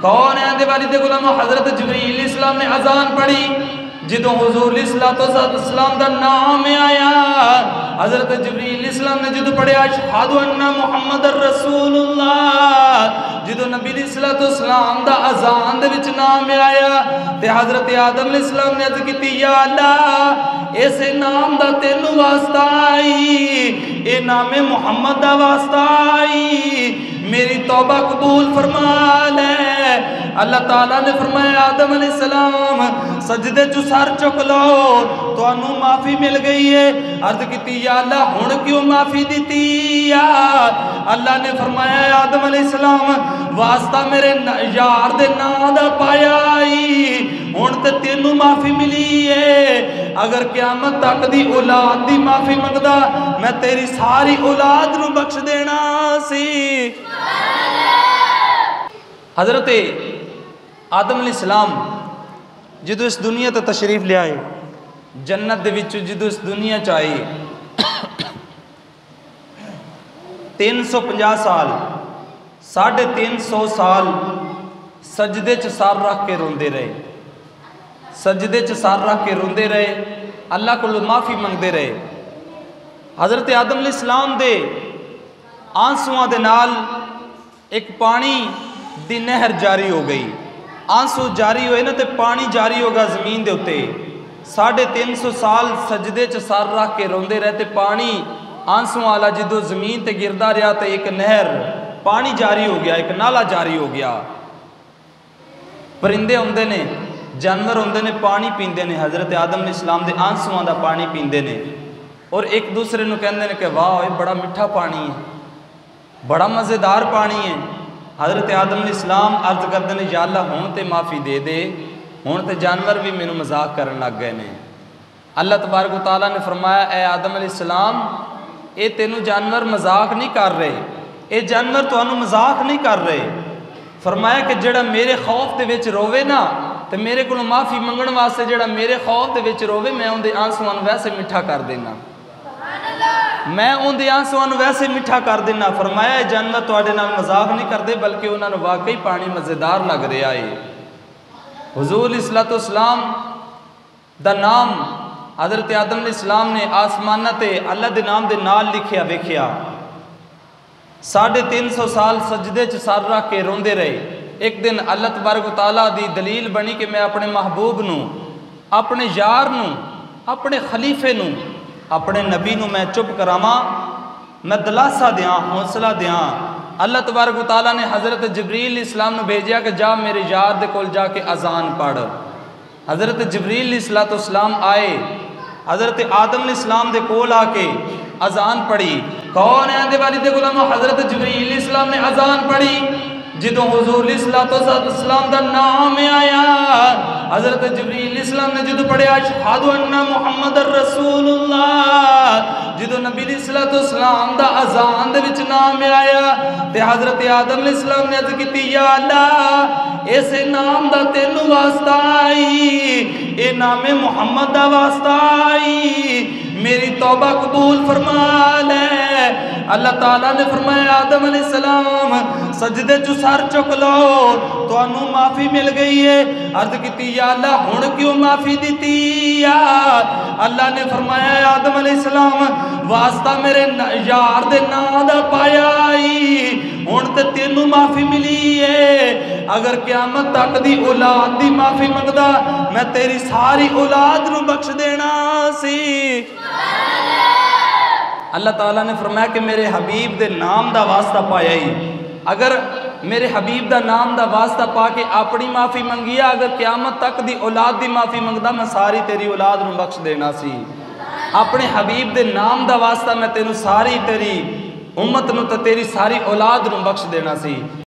कौन है दिवाली दे गुलामो? हजरत जिब्रील इस्लाम ने अजान पढ़ी। जो हुजूर इस्लाम का नाम आया, हजरत जिब्रील इस्लाम ने जो पढ़िया अशहदु अन्ना मुहम्मद रसूलुल्लाह, जो नबी इस्लाम का अजान दे विच नाम आया ते हजरत आदम इस्लाम ने अर्ज की या अल्लाह इस नाम का तेनू वास्ता आई, ये नामे मुहम्मद का वास्ता आई, मेरी तौबा कबूल फरमा ले। अल्लाह ताला ने फरमाया आदम अलैहिस्सलाम सजदे चु सर चुक लो, तुहानू माफ़ी मिल गई है। अर्ज की या अल्लाह हुण क्यों माफ़ी दी या? अल्लाह ने फरमाया आदम अलैहिस्सलाम वास्ता मेरे यार दे नां दा पाया आई, हुण ते तेनू माफ़ी मिली है। अगर क़यामत तक दी औलाद दी माफ़ी मंगदा मैं तेरी सारी औलाद नू बख्श देना सी। हजरत आदम अलैहिस्सलाम जो इस दुनिया तो तशरीफ लिया है, जन्नत दे विच जो इस दुनिया च आए 350 साल 350 साल सजदे च सर रख के रोंदे रहे, सजदे च सर रख के रोंदे रहे, अल्लाह को माफ़ी मंगते रहे। हजरत आदम अलैहिस्सलाम दे आंसुआं दे नाल एक पानी दी नहर जारी हो गई। आंसू जारी होए ना तो पानी जारी होगा जमीन के उत्ते। 350 साल सजदे च सर रख के रोंदे रहे, पानी आंसू वाला जो जमीन ते गिरदा रहा तो एक नहर पानी जारी हो गया, एक नाला जारी हो गया। परिंदे आउंदे ने, जानवर आउंदे ने, पानी पींदे ने, हजरत आदम अलैहिस्सलाम दे आंसुआं दा पानी पींदे ने और एक दूसरे नूं कहंदे ने कि वाह ये बड़ा मिठा पानी है, बड़ा मज़ेदार पानी है। हजरत आदम अलैहिस्सलाम अर्ज करते हैं या अल्लाह हुण ते माफ़ी दे दे, हुण ते जानवर भी मैनू मजाक करन लग गए ने। अल्लाह तबारक व तआला ने फरमाया ए आदम अलैहिस्सलाम ये तेनू जानवर मजाक नहीं कर रहे, ये जानवर तुहानू मजाक नहीं कर रहे। फरमाया कि जेड़ा मेरे खौफ दे विच रोवे ना तो मेरे को माफ़ी मंगण वास्ते जेड़ा मेरे खौफ दे विच रोवे मैं उनके आंसुआं वैसे मिठा कर देना, मैं उनके आंसुआं वैसे मिठा कर देना। फरमाया जानवर तुहाडे नाल मजाक नहीं करते बल्कि उन्होंने वाकई पानी मज़ेदार लग रहा है। हुजूर इस्लाम दा नाम हजरत आदम अलैहिस्सलाम ने आसमाना ते अल्लाह दे नाम दे नाल लिखिया वेखिया। 350 साल सजदे च सर रख के रोंदे रहे। एक दिन अल्लाह तबारक तआला दी दलील बनी कि मैं अपने महबूब नू, अपने यार नू, अपने खलीफे नू, अपने नबी नू मैं चुप करावा, मैं दिलासा दियाँ, हौसला दियाँ। अल्लाह तबारक तआला ने हज़रत जिब्रील इस्लाम नू भेजा कि जा मेरे यार दे कोल जाके अजान पढ़। हज़रत जिब्रील इस्लाम आए, हज़रत आदम इस्लाम दे कोल आके अजान पढ़ी। कौन है आंदे वाली दे गुलामो? हज़रत जिब्रील इस्लाम ने अजान पढ़ी। जो हुजूर इस्लाम का नाम आया, हजरत जिब्रील इस्लाम ने जो पढ़िया अशहदु अन्ना मुहम्मद रसूलुल्लाह, जो नबी इस्लाम का अजान दे विच नाम आया ते हजरत आदम इस्लाम ने अर्ज की या अल्लाह इस नाम का तेनू वास्ता आई, ये नामे मुहम्मद का वास्ता आई, मेरी तौबा कबूल फरमा ले। अल्लाह ताला ने फरमाया आदम अलैहिस्सलाम सजदे चु सर चुक लो, तुहानू माफ़ी मिल गई है। अर्ज की या अल्लाह हुण क्यों माफ़ी दी या? अल्लाह ने फरमाया आदम अलैहिस्सलाम वास्ता मेरे यार दे नां दा पाया आई, हुण ते तेनू माफ़ी मिली है। अगर क़यामत तक दी औलाद दी माफ़ी मंगदा मैं तेरी सारी औलाद नू बख्श देना सी। अल्लाह ताला ने फरमाया कि मेरे हबीब दे नाम दा वास्ता पाया ही, अगर मेरे हबीब दा नाम दा वास्ता पा के अपनी माफ़ी मंगी, अगर क़यामत तक दी औलाद दी माफ़ी मंगदा मैं सारी तेरी औलाद नू बख्श देना सी। अपने हबीब दे नाम दा वास्ता मैं तेनू सारी तेरी उम्मत नू ते तेरी सारी औलाद नू बख्श देना सी।